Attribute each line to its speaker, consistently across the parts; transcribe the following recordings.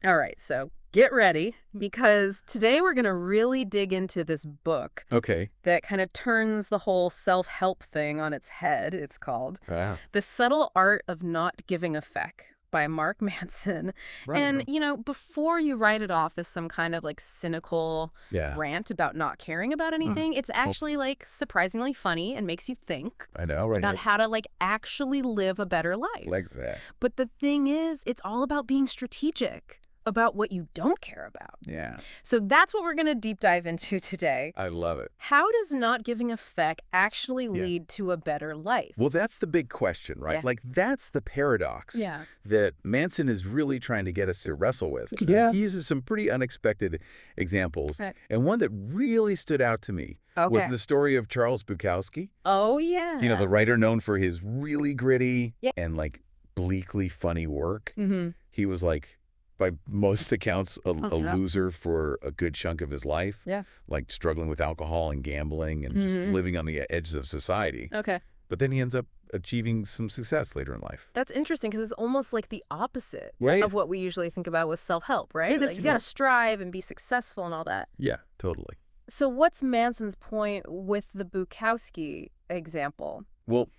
Speaker 1: All right, so get ready because today we're going to really dig into this book
Speaker 2: Okay.
Speaker 1: that kind of turns the whole self-help thing on its head, it's called.
Speaker 2: Wow.
Speaker 1: The Subtle Art of Not Giving a Feck by Mark Manson.
Speaker 2: Right.
Speaker 1: And, before you write it off as some kind of like cynical
Speaker 2: Yeah.
Speaker 1: rant about not caring about
Speaker 2: Mhm.
Speaker 1: anything, it's
Speaker 2: Well,
Speaker 1: actually like surprisingly funny and makes you think
Speaker 2: I know, right?
Speaker 1: about how to like actually live a better
Speaker 2: Like
Speaker 1: life.
Speaker 2: that.
Speaker 1: But the thing is, it's all about being strategic about what you don't care about.
Speaker 2: Yeah.
Speaker 1: So that's what we're going to deep dive into today.
Speaker 2: I love it.
Speaker 1: How does not giving a feck actually
Speaker 2: Yeah.
Speaker 1: lead to a better life?
Speaker 2: Well, that's the big question, right?
Speaker 1: Yeah.
Speaker 2: Like, that's the paradox
Speaker 1: Yeah.
Speaker 2: that Manson is really trying to get us to wrestle with.
Speaker 1: Yeah.
Speaker 2: He uses some pretty unexpected examples.
Speaker 1: Right.
Speaker 2: And one that really stood out to me was
Speaker 1: Okay.
Speaker 2: the story of Charles Bukowski.
Speaker 1: Oh, yeah.
Speaker 2: You know, the writer known for his really gritty
Speaker 1: Yeah.
Speaker 2: and, like, bleakly funny work.
Speaker 1: Mm-hmm.
Speaker 2: He was, like, by most accounts, a
Speaker 1: yeah.
Speaker 2: loser for a good chunk of his life.
Speaker 1: Yeah.
Speaker 2: Like struggling with alcohol and gambling and just
Speaker 1: Mhm.
Speaker 2: living on the edges of society.
Speaker 1: Okay.
Speaker 2: But then he ends up achieving some success later in life.
Speaker 1: That's interesting because it's almost like the opposite
Speaker 2: Right.
Speaker 1: of what we usually think about with self-help, right?
Speaker 2: Yeah,
Speaker 1: Like
Speaker 2: that's
Speaker 1: you got to
Speaker 2: it.
Speaker 1: strive and be successful and all that.
Speaker 2: Yeah, totally.
Speaker 1: So what's Manson's point with the Bukowski example?
Speaker 2: Well,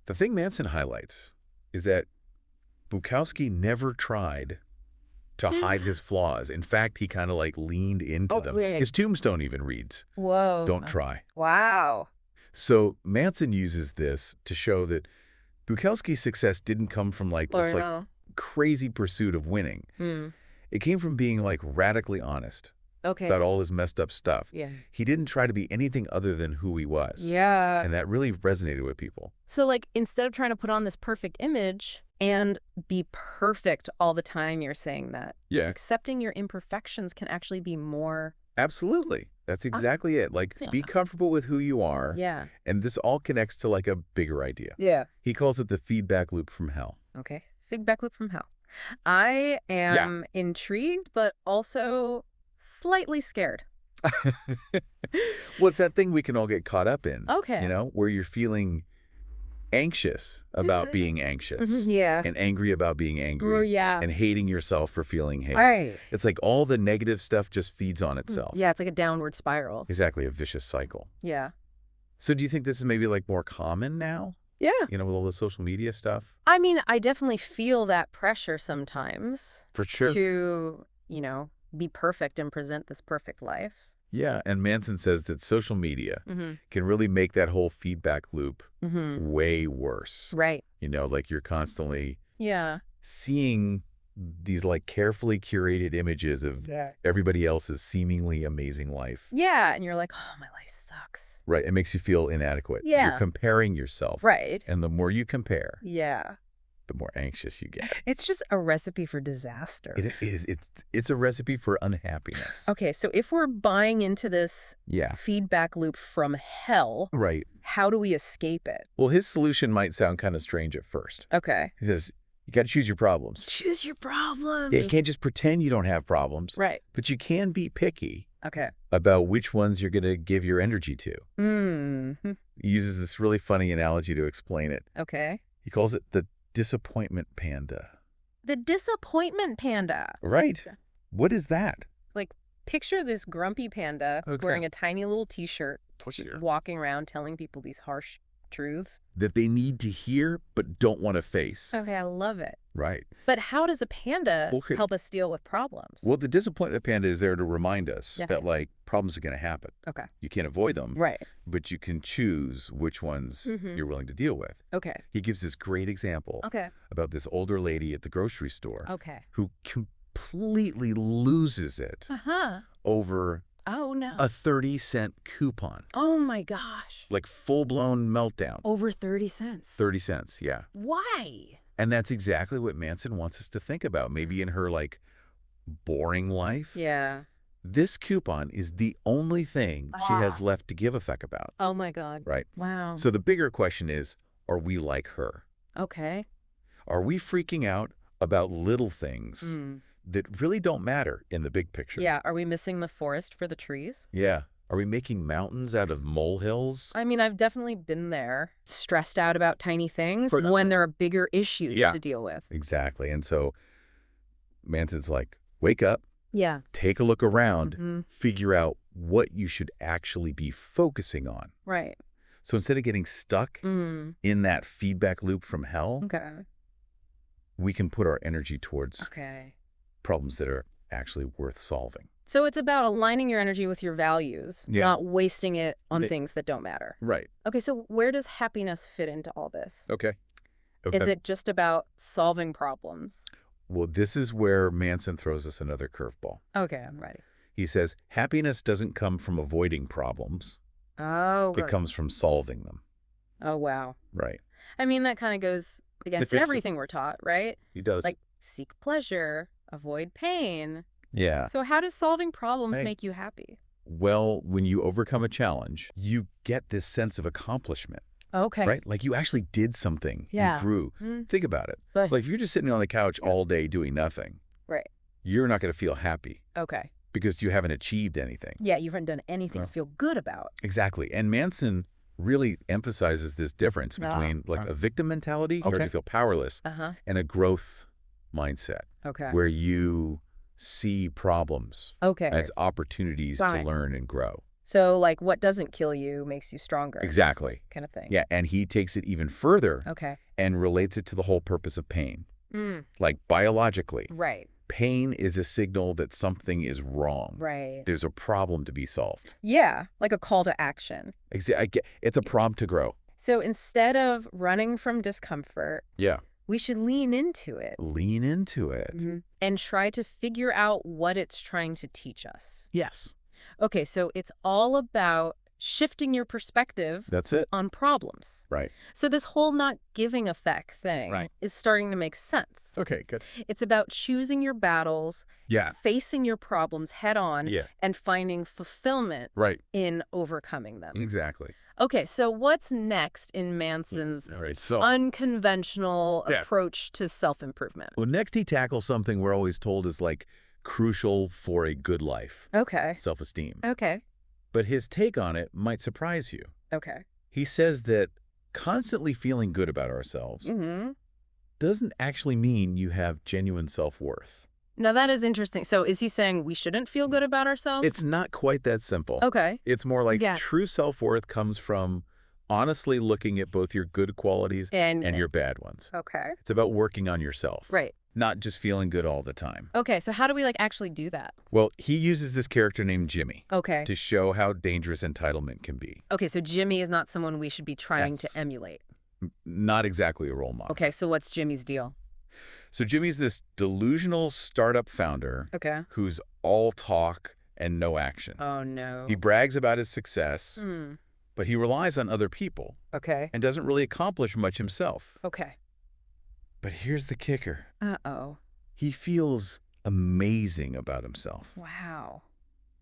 Speaker 2: the thing Manson highlights is that Bukowski never tried to hide his flaws. In fact, he kind of like leaned into
Speaker 1: Oh,
Speaker 2: them.
Speaker 1: yeah.
Speaker 2: His tombstone even reads,
Speaker 1: Whoa.
Speaker 2: "Don't try."
Speaker 1: Wow.
Speaker 2: So Manson uses this to show that Bukowski's success didn't come from like this like
Speaker 1: no.
Speaker 2: crazy pursuit of winning.
Speaker 1: Hmm.
Speaker 2: It came from being like radically honest
Speaker 1: Okay.
Speaker 2: about all his messed up stuff.
Speaker 1: Yeah.
Speaker 2: He didn't try to be anything other than who he was.
Speaker 1: Yeah.
Speaker 2: And that really resonated with people.
Speaker 1: So, like, instead of trying to put on this perfect image and be perfect all the time, you're saying that
Speaker 2: Yeah,
Speaker 1: accepting your imperfections can actually be more.
Speaker 2: absolutely. That's exactly it. Like, be
Speaker 1: Yeah.
Speaker 2: comfortable with who you are.
Speaker 1: Yeah.
Speaker 2: And this all connects to like a bigger idea.
Speaker 1: Yeah.
Speaker 2: He calls it the feedback loop from hell.
Speaker 1: Okay. Feedback loop from hell. I am intrigued, but also slightly scared.
Speaker 2: Well, it's that thing we can all get caught up in.
Speaker 1: Okay.
Speaker 2: You know, where you're feeling anxious about being anxious
Speaker 1: Yeah.
Speaker 2: and angry about being angry
Speaker 1: yeah.
Speaker 2: and hating yourself for feeling hate.
Speaker 1: Right.
Speaker 2: It's like all the negative stuff just feeds on itself.
Speaker 1: Yeah, it's like a downward spiral.
Speaker 2: Exactly, a vicious cycle.
Speaker 1: Yeah.
Speaker 2: So do you think this is maybe like more common now?
Speaker 1: Yeah.
Speaker 2: You know, with all the social media stuff?
Speaker 1: I mean, I definitely feel that pressure sometimes
Speaker 2: For sure.
Speaker 1: to, be perfect and present this perfect life.
Speaker 2: Yeah, and Manson says that social media
Speaker 1: Mm-hmm.
Speaker 2: can really make that whole feedback loop
Speaker 1: Mm-hmm.
Speaker 2: way worse.
Speaker 1: Right.
Speaker 2: You know, like you're constantly
Speaker 1: Yeah.
Speaker 2: seeing these like carefully curated images of everybody else's seemingly amazing life.
Speaker 1: Yeah. And you're like, oh, my life sucks.
Speaker 2: Right. It makes you feel inadequate. So
Speaker 1: Yeah.
Speaker 2: you're comparing yourself.
Speaker 1: Right.
Speaker 2: And the more you compare,
Speaker 1: Yeah.
Speaker 2: the more anxious you get.
Speaker 1: It's just a recipe for disaster.
Speaker 2: It is. It's a recipe for unhappiness.
Speaker 1: Okay. So if we're buying into this
Speaker 2: Yeah.
Speaker 1: feedback loop from hell,
Speaker 2: Right.
Speaker 1: how do we escape it?
Speaker 2: Well, his solution might sound kind of strange at first.
Speaker 1: Okay.
Speaker 2: He says, you got to choose your problems.
Speaker 1: Choose your problems.
Speaker 2: Yeah, you can't just pretend you don't have problems.
Speaker 1: Right.
Speaker 2: But you can be picky
Speaker 1: Okay.
Speaker 2: about which ones you're going to give your energy to.
Speaker 1: Mm-hmm.
Speaker 2: He uses this really funny analogy to explain it.
Speaker 1: Okay.
Speaker 2: He calls it the disappointment panda.
Speaker 1: The disappointment panda.
Speaker 2: Right. What is that?
Speaker 1: Like, picture this grumpy panda
Speaker 2: Okay.
Speaker 1: wearing a tiny little t-shirt,
Speaker 2: Sure.
Speaker 1: walking around telling people these harsh truths.
Speaker 2: That they need to hear but don't want to face.
Speaker 1: Okay, I love it.
Speaker 2: Right.
Speaker 1: But how does a panda
Speaker 2: Okay.
Speaker 1: help us deal with problems?
Speaker 2: Well, the disappointment panda is there to remind us
Speaker 1: Yeah.
Speaker 2: that, like, problems are going to happen.
Speaker 1: Okay.
Speaker 2: You can't avoid them,
Speaker 1: Right.
Speaker 2: but you can choose which ones
Speaker 1: Mhm.
Speaker 2: you're willing to deal with.
Speaker 1: Okay.
Speaker 2: He gives this great example
Speaker 1: Okay.
Speaker 2: about this older lady at the grocery store
Speaker 1: Okay.
Speaker 2: who completely loses it
Speaker 1: Uh-huh.
Speaker 2: over
Speaker 1: Oh, no.
Speaker 2: a 30-cent coupon.
Speaker 1: Oh, my gosh.
Speaker 2: Like full-blown meltdown.
Speaker 1: Over 30 cents.
Speaker 2: 30 cents, yeah.
Speaker 1: Why?
Speaker 2: And that's exactly what Manson wants us to think about. Maybe in her, like, boring life.
Speaker 1: Yeah.
Speaker 2: This coupon is the only thing she has left to give a feck about.
Speaker 1: Oh, my God.
Speaker 2: Right.
Speaker 1: Wow.
Speaker 2: So the bigger question is, are we like her?
Speaker 1: Okay.
Speaker 2: Are we freaking out about little things
Speaker 1: Mm.
Speaker 2: that really don't matter in the big picture?
Speaker 1: Yeah. Are we missing the forest for the trees?
Speaker 2: Yeah. Are we making mountains out of molehills?
Speaker 1: I mean, I've definitely been there, stressed out about tiny things
Speaker 2: For-
Speaker 1: when there are bigger issues
Speaker 2: Yeah.
Speaker 1: to deal with.
Speaker 2: Exactly. And so Manson's like, Wake up,
Speaker 1: Yeah.
Speaker 2: take a look around,
Speaker 1: Mm-hmm.
Speaker 2: figure out what you should actually be focusing on.
Speaker 1: Right.
Speaker 2: So instead of getting stuck
Speaker 1: Mm.
Speaker 2: in that feedback loop from hell,
Speaker 1: Okay.
Speaker 2: we can put our energy towards
Speaker 1: Okay.
Speaker 2: problems that are actually worth solving.
Speaker 1: So it's about aligning your energy with your values,
Speaker 2: Yeah.
Speaker 1: not wasting it on
Speaker 2: They-
Speaker 1: things that don't matter.
Speaker 2: Right.
Speaker 1: Okay, so where does happiness fit into all this?
Speaker 2: Okay.
Speaker 1: Is it just about solving problems?
Speaker 2: Well, this is where Manson throws us another curveball.
Speaker 1: Okay, I'm ready.
Speaker 2: He says, happiness doesn't come from avoiding problems.
Speaker 1: Oh,
Speaker 2: It comes from solving them.
Speaker 1: oh, wow.
Speaker 2: Right.
Speaker 1: I mean, that kind of goes against
Speaker 2: It's-
Speaker 1: everything we're taught, right?
Speaker 2: He does.
Speaker 1: Like, seek pleasure, avoid pain.
Speaker 2: yeah.
Speaker 1: So how does solving problems
Speaker 2: Right.
Speaker 1: make you happy?
Speaker 2: Well, when you overcome a challenge, you get this sense of accomplishment,
Speaker 1: Okay.
Speaker 2: right? Like you actually did something.
Speaker 1: Yeah.
Speaker 2: You grew.
Speaker 1: Mm.
Speaker 2: Think about it.
Speaker 1: But,
Speaker 2: Like if you're just sitting on the couch all day doing nothing,
Speaker 1: right.
Speaker 2: you're not going to feel happy
Speaker 1: Okay.
Speaker 2: because you haven't achieved anything.
Speaker 1: Yeah, you haven't done anything
Speaker 2: No.
Speaker 1: to feel good about.
Speaker 2: Exactly. And Manson really emphasizes this difference
Speaker 1: Ah.
Speaker 2: between like a victim mentality where
Speaker 3: Okay.
Speaker 2: you feel powerless
Speaker 1: Uh-huh.
Speaker 2: and a growth mindset
Speaker 1: Okay.
Speaker 2: where you see problems
Speaker 1: Okay.
Speaker 2: as opportunities to
Speaker 1: Fine.
Speaker 2: learn and grow.
Speaker 1: So, like, what doesn't kill you makes you stronger.
Speaker 2: Exactly.
Speaker 1: Kind of thing.
Speaker 2: Yeah. And he takes it even further
Speaker 1: Okay.
Speaker 2: and relates it to the whole purpose of pain.
Speaker 1: Mm.
Speaker 2: Like biologically,
Speaker 1: Right.
Speaker 2: pain is a signal that something is wrong.
Speaker 1: Right.
Speaker 2: There's a problem to be solved.
Speaker 1: Yeah, like a call to action.
Speaker 2: It's a prompt to grow.
Speaker 1: So instead of running from discomfort,
Speaker 2: Yeah.
Speaker 1: we should lean into it
Speaker 2: Lean into it.
Speaker 1: and try to figure out what it's trying to teach us.
Speaker 3: Yes.
Speaker 1: Okay, so it's all about shifting your perspective
Speaker 2: That's it.
Speaker 1: on problems.
Speaker 2: Right.
Speaker 1: So this whole not giving effect thing
Speaker 3: Right.
Speaker 1: is starting to make sense.
Speaker 2: Okay, good.
Speaker 1: It's about choosing your battles,
Speaker 2: Yeah.
Speaker 1: facing your problems head on,
Speaker 2: Yeah.
Speaker 1: and finding fulfillment
Speaker 2: Right.
Speaker 1: in overcoming them.
Speaker 2: Exactly.
Speaker 1: Okay, so what's next in Manson's
Speaker 2: All right. So,
Speaker 1: unconventional
Speaker 2: Yeah.
Speaker 1: approach to self-improvement?
Speaker 2: well, next he tackles something we're always told is like crucial for a good life,
Speaker 1: Okay.
Speaker 2: self-esteem.
Speaker 1: Okay.
Speaker 2: But his take on it might surprise you.
Speaker 1: Okay.
Speaker 2: He says that constantly feeling good about ourselves
Speaker 1: Mm-hmm.
Speaker 2: doesn't actually mean you have genuine self-worth.
Speaker 1: Now that is interesting. So is he saying we shouldn't feel good about ourselves?
Speaker 2: It's not quite that simple.
Speaker 1: Okay.
Speaker 2: It's more like
Speaker 1: Yeah.
Speaker 2: true self-worth comes from honestly looking at both your good qualities
Speaker 1: And
Speaker 2: and your bad ones.
Speaker 1: okay.
Speaker 2: It's about working on yourself.
Speaker 1: Right.
Speaker 2: Not just feeling good all the time.
Speaker 1: Okay, so how do we like actually do that?
Speaker 2: Well, he uses this character named Jimmy
Speaker 1: Okay.
Speaker 2: to show how dangerous entitlement can be.
Speaker 1: Okay, so Jimmy is not someone we should be trying
Speaker 2: Yes.
Speaker 1: to emulate.
Speaker 2: Not exactly a role model.
Speaker 1: Okay, so what's Jimmy's deal?
Speaker 2: So Jimmy's this delusional startup founder
Speaker 1: Okay.
Speaker 2: who's all talk and no action.
Speaker 1: Oh no.
Speaker 2: He brags about his success,
Speaker 1: Hmm.
Speaker 2: but he relies on other people
Speaker 1: Okay.
Speaker 2: and doesn't really accomplish much himself.
Speaker 1: Okay.
Speaker 2: But here's the kicker.
Speaker 1: Uh-oh.
Speaker 2: He feels amazing about himself,
Speaker 1: Wow.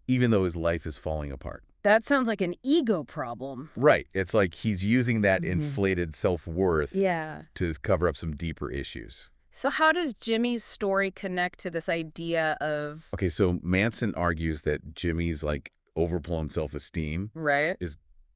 Speaker 2: even though his life is falling apart.
Speaker 1: That sounds like an ego problem.
Speaker 2: Right. It's like he's using that
Speaker 1: Mhm.
Speaker 2: inflated self-worth
Speaker 1: Yeah.
Speaker 2: to cover up some deeper issues.
Speaker 1: So how does Jimmy's story connect to this idea of
Speaker 2: Okay, so Manson argues that Jimmy's like overblown self-esteem
Speaker 1: right?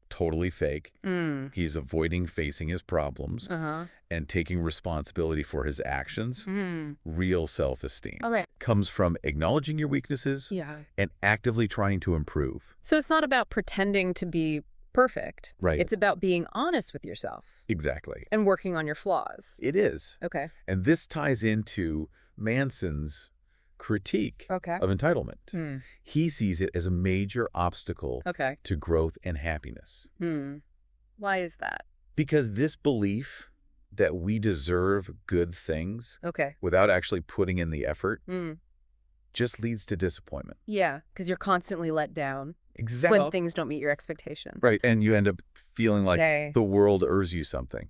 Speaker 2: totally fake.
Speaker 1: Mm.
Speaker 2: He's avoiding facing his problems
Speaker 1: Uh-huh.
Speaker 2: and taking responsibility for his actions.
Speaker 1: Mm.
Speaker 2: Real self-esteem
Speaker 1: Okay.
Speaker 2: comes from acknowledging your weaknesses
Speaker 1: Yeah.
Speaker 2: and actively trying to improve.
Speaker 1: So it's not about pretending to be perfect.
Speaker 2: Right.
Speaker 1: It's about being honest with yourself
Speaker 2: Exactly.
Speaker 1: and working on your flaws.
Speaker 2: It is.
Speaker 1: Okay.
Speaker 2: And this ties into Manson's critique
Speaker 1: Okay.
Speaker 2: of entitlement.
Speaker 1: Hmm.
Speaker 2: He sees it as a major obstacle
Speaker 1: Okay.
Speaker 2: to growth and happiness.
Speaker 1: Hmm. Why is that?
Speaker 2: Because this belief that we deserve good things
Speaker 1: Okay.
Speaker 2: without actually putting in the effort
Speaker 1: Hmm.
Speaker 2: just leads to disappointment.
Speaker 1: Yeah, because you're constantly let down
Speaker 2: Exactly.
Speaker 1: when things don't meet your expectations.
Speaker 2: Right. And you end up feeling like
Speaker 1: Okay.
Speaker 2: the world owes you something.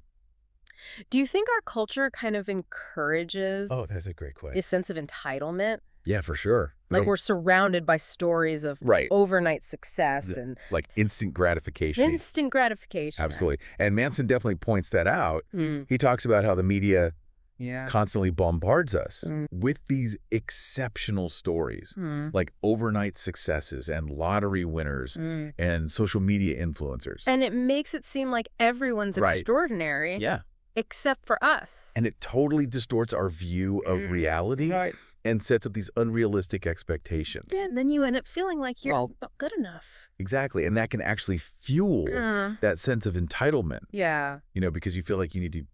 Speaker 1: Do you think our culture kind of encourages
Speaker 2: That's a great question.
Speaker 1: this sense of entitlement?
Speaker 2: Yeah, for sure.
Speaker 1: Like we're surrounded by stories of
Speaker 2: right.
Speaker 1: overnight success and
Speaker 2: Like instant gratification.
Speaker 1: instant gratification.
Speaker 2: Absolutely. And Manson definitely points that out.
Speaker 1: Hmm.
Speaker 2: He talks about how the media
Speaker 3: Yeah.
Speaker 2: constantly bombards us
Speaker 1: Mm.
Speaker 2: with these exceptional stories,
Speaker 1: Hmm.
Speaker 2: like overnight successes and lottery winners
Speaker 1: Hmm.
Speaker 2: and social media influencers.
Speaker 1: And it makes it seem like everyone's
Speaker 2: Right.
Speaker 1: extraordinary
Speaker 2: Yeah.
Speaker 1: except for us.
Speaker 2: And it totally distorts our view of reality
Speaker 3: Right.
Speaker 2: and sets up these unrealistic expectations.
Speaker 1: Yeah, and then you end up feeling like you're not good enough.
Speaker 2: Exactly. And that can actually fuel that sense of entitlement.
Speaker 1: Yeah.
Speaker 2: Because you feel like you need to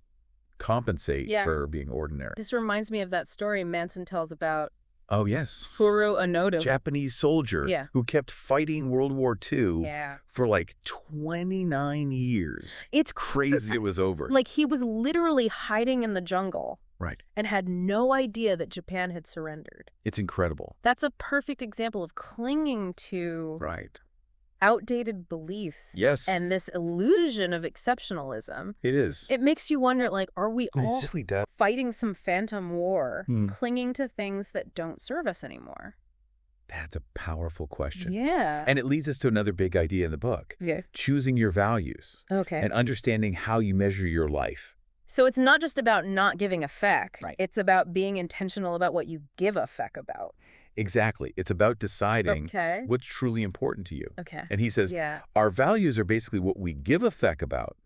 Speaker 2: compensate for being ordinary.
Speaker 1: This reminds me of that story Manson tells about
Speaker 2: Oh, yes.
Speaker 1: Furu Onoda.
Speaker 2: Japanese soldier who kept fighting World War II for like 29 years.
Speaker 1: It's
Speaker 2: crazy it was over.
Speaker 1: Like he was literally hiding in the jungle.
Speaker 2: Right.
Speaker 1: And had no idea that Japan had surrendered.
Speaker 2: It's incredible.
Speaker 1: That's a perfect example of clinging to outdated beliefs.
Speaker 2: Yes.
Speaker 1: And this illusion of exceptionalism.
Speaker 2: It is.
Speaker 1: It makes you wonder, like, are we all
Speaker 2: really
Speaker 1: fighting some phantom war, clinging to things that don't serve us anymore?
Speaker 2: That's a powerful question.
Speaker 1: Yeah.
Speaker 2: And it leads us to another big idea in the book.
Speaker 1: Yeah.
Speaker 2: Choosing your values.
Speaker 1: Okay.
Speaker 2: And understanding how you measure your life.
Speaker 1: So it's not just about not giving a feck.
Speaker 2: Right.
Speaker 1: It's about being intentional about what you give a feck about.
Speaker 2: Exactly. It's about deciding what's truly important to you.
Speaker 1: Okay.
Speaker 2: And he says, our values are basically what we give a feck about,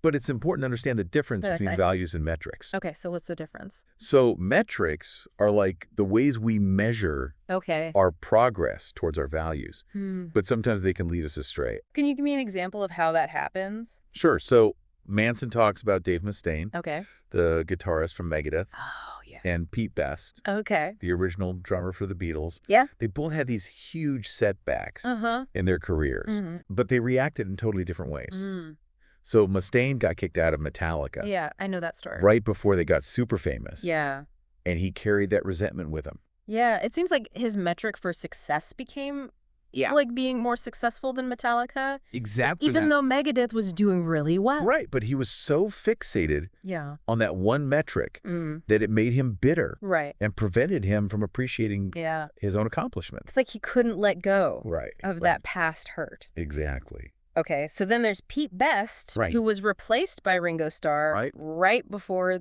Speaker 2: but it's important to understand the difference between values and metrics.
Speaker 1: Okay, so what's the difference?
Speaker 2: So metrics are like the ways we measure our progress towards our values, but sometimes they can lead us astray.
Speaker 1: Can you give me an example of how that happens?
Speaker 2: Sure. So Manson talks about Dave Mustaine,
Speaker 1: Okay.
Speaker 2: the guitarist from Megadeth.
Speaker 1: Oh, yeah.
Speaker 2: And Pete Best,
Speaker 1: Okay.
Speaker 2: the original drummer for the Beatles.
Speaker 1: Yeah.
Speaker 2: They both had these huge setbacks in their careers, but they reacted in totally different ways. So Mustaine got kicked out of Metallica.
Speaker 1: Yeah, I know that story.
Speaker 2: Right before they got super famous.
Speaker 1: Yeah.
Speaker 2: And he carried that resentment with him.
Speaker 1: Yeah, it seems like his metric for success became like being more successful than Metallica.
Speaker 2: Exactly.
Speaker 1: Even though Megadeth was doing really well.
Speaker 2: Right, but he was so fixated on that one metric that it made him bitter.
Speaker 1: Right.
Speaker 2: And prevented him from appreciating his own accomplishments.
Speaker 1: It's like he couldn't let go of that past hurt.
Speaker 2: Exactly.
Speaker 1: Okay, so then there's Pete Best, who was replaced by Ringo Starr right before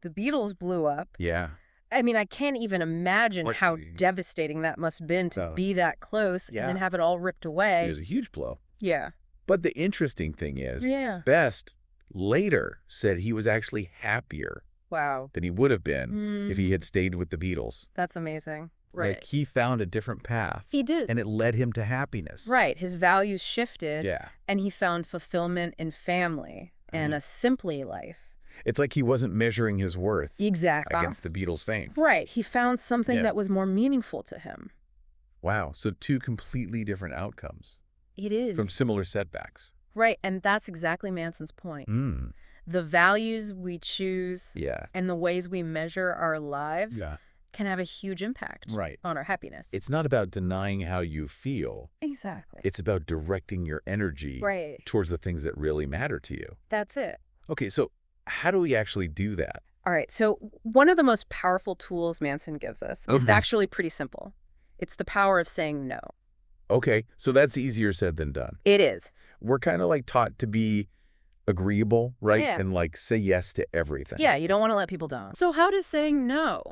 Speaker 1: the Beatles blew up.
Speaker 2: Yeah.
Speaker 1: I mean, I can't even imagine how devastating that must have been to be that close and then have it all ripped away.
Speaker 2: It was a huge blow.
Speaker 1: Yeah.
Speaker 2: But the interesting thing is, Best later said he was actually happier than he would have been if he had stayed with the Beatles.
Speaker 1: That's amazing. Right.
Speaker 2: Like he found a different path.
Speaker 1: He did.
Speaker 2: And it led him to happiness.
Speaker 1: Right. His values shifted.
Speaker 2: Yeah.
Speaker 1: And he found fulfillment in family and a simply life.
Speaker 2: It's like he wasn't measuring his worth against the Beatles' fame.
Speaker 1: Right. He found something that was more meaningful to him.
Speaker 2: Wow. So two completely different outcomes.
Speaker 1: It is.
Speaker 2: From similar setbacks.
Speaker 1: Right. And that's exactly Manson's point. The values we choose and the ways we measure our lives can have a huge impact on our happiness.
Speaker 2: It's not about denying how you feel.
Speaker 1: Exactly.
Speaker 2: It's about directing your energy towards the things that really matter to you.
Speaker 1: That's it.
Speaker 2: Okay. So how do we actually do that?
Speaker 1: All right. So one of the most powerful tools Manson gives us is actually pretty simple. It's the power of saying no.
Speaker 2: Okay. So that's easier said than done.
Speaker 1: It is.
Speaker 2: We're kind of like taught to be agreeable, right?
Speaker 1: Yeah.
Speaker 2: And like say yes to everything.
Speaker 1: Yeah. You don't want to let people down. So how does saying no?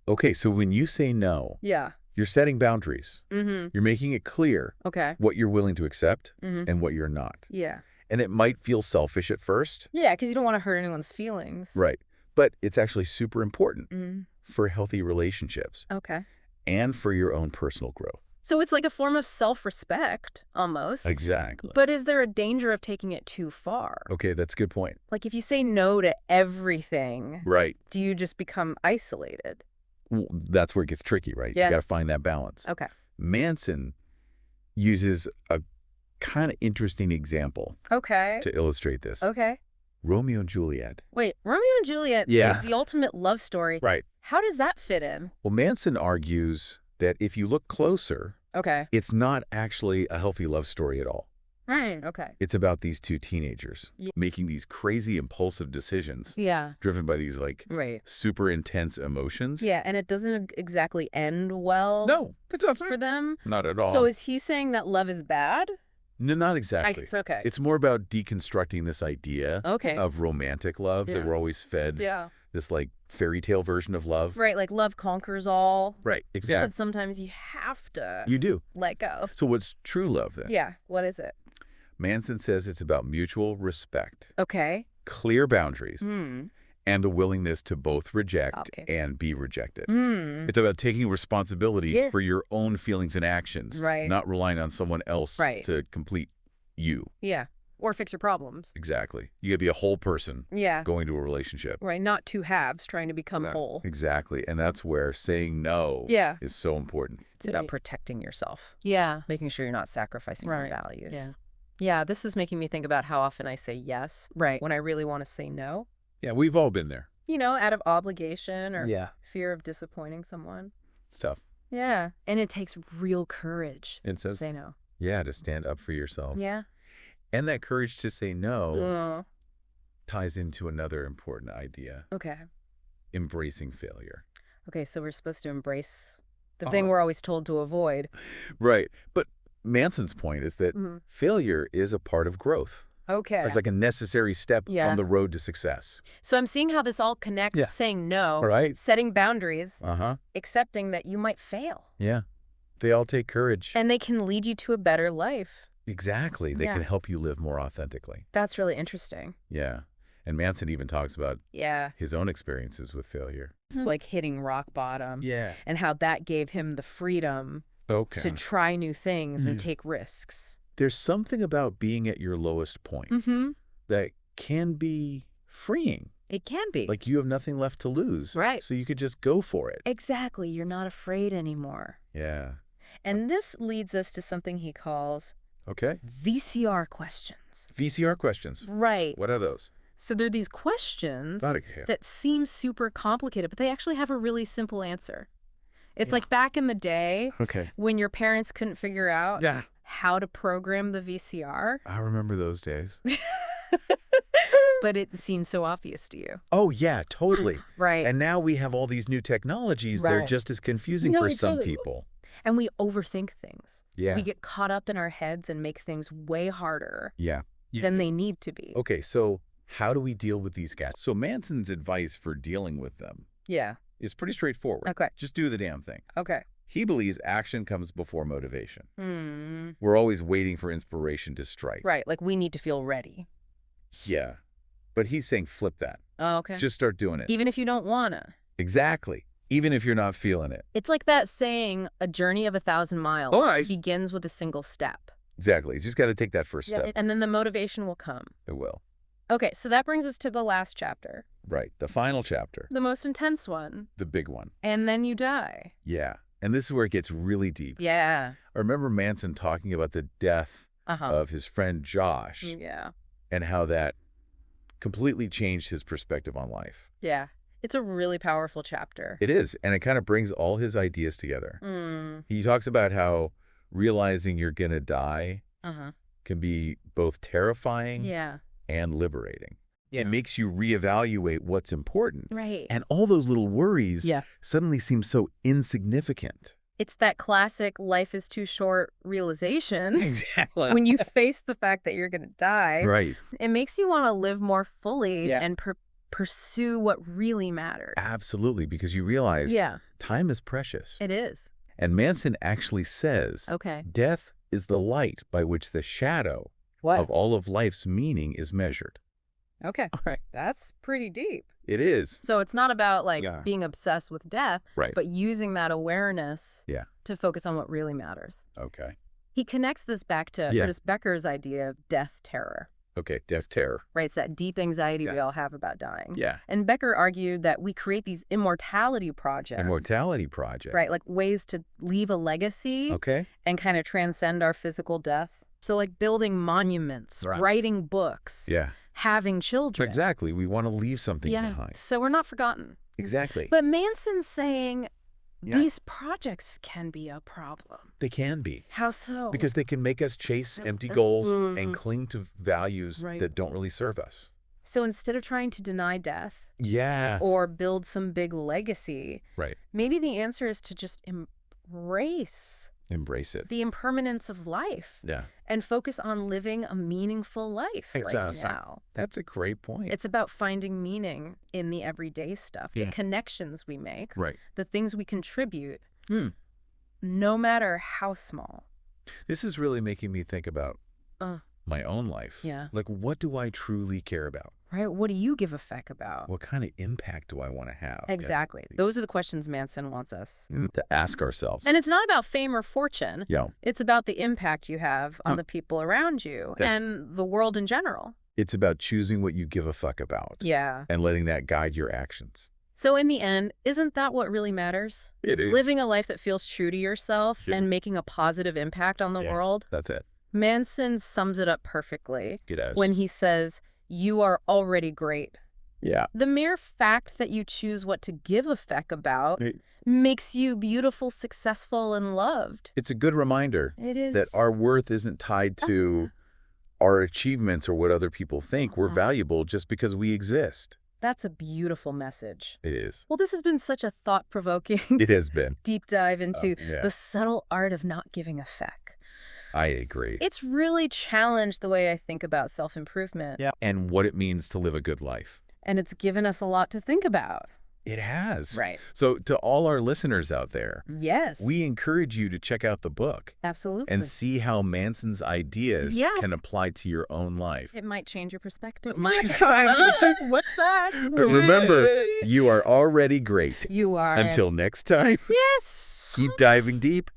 Speaker 2: Okay. So when you say no, you're setting boundaries. You're making it clear what you're willing to accept and what you're not.
Speaker 1: Yeah.
Speaker 2: And it might feel selfish at first.
Speaker 1: Yeah, because you don't want to hurt anyone's feelings.
Speaker 2: Right. But it's actually super important for healthy relationships.
Speaker 1: Okay.
Speaker 2: And for your own personal growth.
Speaker 1: So it's like a form of self-respect, almost.
Speaker 2: Exactly.
Speaker 1: But is there a danger of taking it too far?
Speaker 2: Okay, that's a good point.
Speaker 1: Like if you say no to everything, do you just become isolated?
Speaker 2: Well, that's where it gets tricky, right?
Speaker 1: Yeah.
Speaker 2: You got to find that balance.
Speaker 1: Okay.
Speaker 2: Manson uses a kind of interesting example to illustrate this.
Speaker 1: Okay.
Speaker 2: Romeo and Juliet.
Speaker 1: Wait, Romeo and Juliet, like the ultimate love story.
Speaker 2: Right.
Speaker 1: How does that fit in?
Speaker 2: Well, Manson argues that if you look closer, it's not actually a healthy love story at all.
Speaker 1: Right, okay.
Speaker 2: It's about these two teenagers making these crazy impulsive decisions.
Speaker 1: Yeah.
Speaker 2: Driven by these like super intense emotions.
Speaker 1: Yeah, and it doesn't exactly end well.
Speaker 2: No, it doesn't.
Speaker 1: For them.
Speaker 2: Not at all.
Speaker 1: So is he saying that love is bad?
Speaker 2: No, not exactly.
Speaker 1: It's okay.
Speaker 2: It's more about deconstructing this idea of romantic love that we're always fed. This like fairy tale version of love.
Speaker 1: Right, like love conquers all.
Speaker 2: Right, exactly.
Speaker 1: But sometimes you have to let go.
Speaker 2: So what's true love then?
Speaker 1: Yeah, what is it?
Speaker 2: Manson says it's about mutual respect.
Speaker 1: Okay.
Speaker 2: Clear boundaries. and a willingness to both reject and be rejected. It's about taking responsibility for your own feelings and actions, not relying on someone else to complete you.
Speaker 1: Yeah. Or fix your problems.
Speaker 2: Exactly. You got to be a whole person going to a relationship.
Speaker 1: Right. Not two halves trying to become whole.
Speaker 2: Exactly. And that's where saying no is so important.
Speaker 1: It's about protecting yourself. Yeah. Making sure you're not sacrificing your values. Yeah. Yeah. This is making me think about how often I say yes when I really want to say no.
Speaker 2: Yeah. We've all been there.
Speaker 1: You know, out of obligation or fear of disappointing someone.
Speaker 2: It's tough.
Speaker 1: Yeah. And it takes real courage to say no.
Speaker 2: Yeah. To stand up for yourself.
Speaker 1: Yeah.
Speaker 2: And that courage to say no ties into another important idea.
Speaker 1: Okay.
Speaker 2: Embracing failure.
Speaker 1: Okay, so we're supposed to embrace the thing we're always told to avoid.
Speaker 2: Right. But Manson's point is that failure is a part of growth.
Speaker 1: Okay.
Speaker 2: It's like a necessary step on the road to success.
Speaker 1: So I'm seeing how this all connects, saying no, setting boundaries, accepting that you might fail.
Speaker 2: Yeah. They all take courage.
Speaker 1: And they can lead you to a better life.
Speaker 2: Exactly. They can help you live more authentically.
Speaker 1: That's really interesting.
Speaker 2: Yeah. And Manson even talks about his own experiences with failure.
Speaker 1: It's like hitting rock bottom.
Speaker 2: Yeah.
Speaker 1: And how that gave him the freedom to try new things and take risks.
Speaker 2: There's something about being at your lowest point that can be freeing.
Speaker 1: It can be.
Speaker 2: Like you have nothing left to lose.
Speaker 1: Right.
Speaker 2: So you could just go for it.
Speaker 1: Exactly. You're not afraid anymore.
Speaker 2: Yeah.
Speaker 1: And this leads us to something he calls VCR questions.
Speaker 2: VCR questions.
Speaker 1: Right.
Speaker 2: What are those?
Speaker 1: So they're these questions that seem super complicated, but they actually have a really simple answer. It's like back in the day when your parents couldn't figure out how to program the VCR.
Speaker 2: I remember those days.
Speaker 1: But it seems so obvious to you.
Speaker 2: Oh, yeah, totally.
Speaker 1: Right.
Speaker 2: And now we have all these new technologies. They're just as confusing for some people.
Speaker 1: And we overthink things.
Speaker 2: Yeah.
Speaker 1: We get caught up in our heads and make things way harder than they need to be.
Speaker 2: Okay, so how do we deal with these guys? So Manson's advice for dealing with them is pretty straightforward.
Speaker 1: Okay.
Speaker 2: Just do the damn thing.
Speaker 1: Okay.
Speaker 2: He believes action comes before motivation. We're always waiting for inspiration to strike.
Speaker 1: Right, like we need to feel ready.
Speaker 2: Yeah. But he's saying flip that.
Speaker 1: Oh, okay.
Speaker 2: Just start doing it.
Speaker 1: Even if you don't want to.
Speaker 2: Exactly. Even if you're not feeling it.
Speaker 1: It's like that saying, a journey of 1,000 miles begins with a single step.
Speaker 2: Exactly. You just got to take that first step.
Speaker 1: And then the motivation will come.
Speaker 2: It will.
Speaker 1: Okay, so that brings us to the last chapter.
Speaker 2: Right. The final chapter.
Speaker 1: The most intense one.
Speaker 2: The big one.
Speaker 1: And then you die.
Speaker 2: Yeah. And this is where it gets really deep.
Speaker 1: Yeah.
Speaker 2: I remember Manson talking about the death of his friend Josh.
Speaker 1: Yeah.
Speaker 2: And how that completely changed his perspective on life.
Speaker 1: Yeah. It's a really powerful chapter.
Speaker 2: It is. And it kind of brings all his ideas together. He talks about how realizing you're going to die can be both terrifying and liberating. It makes you reevaluate what's important.
Speaker 1: Right.
Speaker 2: And all those little worries suddenly seem so insignificant.
Speaker 1: It's that classic life is too short realization.
Speaker 2: Exactly.
Speaker 1: When you face the fact that you're going to die,
Speaker 2: right.
Speaker 1: It makes you want to live more fully and pursue what really matters.
Speaker 2: Absolutely, because you realize time is precious.
Speaker 1: It is.
Speaker 2: And Manson actually says death is the light by which the shadow of all of life's meaning is measured.
Speaker 1: Okay. All right. That's pretty deep.
Speaker 2: It is.
Speaker 1: So it's not about like being obsessed with death, but using that awareness to focus on what really matters.
Speaker 2: Okay.
Speaker 1: He connects this back to Curtis Becker's idea of death terror.
Speaker 2: Okay, death terror.
Speaker 1: Right, it's that deep anxiety we all have about dying.
Speaker 2: Yeah.
Speaker 1: And Becker argued that we create these immortality projects.
Speaker 2: Immortality projects.
Speaker 1: Right, like ways to leave a legacy and kind of transcend our physical death. So like building monuments, writing books, having children.
Speaker 2: Exactly. We want to leave something behind.
Speaker 1: So we're not forgotten.
Speaker 2: Exactly.
Speaker 1: But Manson's saying these projects can be a problem.
Speaker 2: They can be.
Speaker 1: How so?
Speaker 2: Because they can make us chase empty goals and cling to values that don't really serve us.
Speaker 1: So instead of trying to deny death or build some big legacy, maybe the answer is to just embrace
Speaker 2: it.
Speaker 1: The impermanence of life.
Speaker 2: Yeah.
Speaker 1: And focus on living a meaningful life right now.
Speaker 2: That's a great point.
Speaker 1: It's about finding meaning in the everyday stuff, the connections we make, the things we contribute, no matter how small.
Speaker 2: This is really making me think about my own life.
Speaker 1: Yeah.
Speaker 2: Like, what do I truly care about?
Speaker 1: Right. What do you give a feck about?
Speaker 2: What kind of impact do I want to have?
Speaker 1: Exactly. Yeah. Those are the questions Manson wants us
Speaker 2: to ask ourselves.
Speaker 1: And it's not about fame or fortune.
Speaker 2: Yeah.
Speaker 1: It's about the impact you have on the people around you and the world in general.
Speaker 2: It's about choosing what you give a fuck about.
Speaker 1: Yeah.
Speaker 2: And letting that guide your actions.
Speaker 1: So in the end, isn't that what really matters?
Speaker 2: It is.
Speaker 1: Living a life that feels true to yourself and making a positive impact on the world.
Speaker 2: That's it.
Speaker 1: Manson sums it up perfectly.
Speaker 2: He does.
Speaker 1: When he says, you are already great.
Speaker 2: Yeah.
Speaker 1: The mere fact that you choose what to give a feck about makes you beautiful, successful, and loved.
Speaker 2: It's a good reminder that our worth isn't tied to our achievements or what other people think. We're valuable just because we exist.
Speaker 1: That's a beautiful message.
Speaker 2: It is.
Speaker 1: Well, this has been such a thought-provoking
Speaker 2: It has been.
Speaker 1: deep dive into the subtle art of not giving a feck.
Speaker 2: I agree.
Speaker 1: It's really challenged the way I think about self-improvement.
Speaker 2: Yeah. And what it means to live a good life.
Speaker 1: And it's given us a lot to think about.
Speaker 2: It has.
Speaker 1: Right.
Speaker 2: So to all our listeners out there,
Speaker 1: yes,
Speaker 2: we encourage you to check out the book.
Speaker 1: Absolutely.
Speaker 2: And see how Manson's ideas can apply to your own life.
Speaker 1: It might change your perspective.
Speaker 2: What's
Speaker 1: that?
Speaker 2: Remember, you are already great.
Speaker 1: You are.
Speaker 2: Until next time.
Speaker 1: Yes.
Speaker 2: Keep diving deep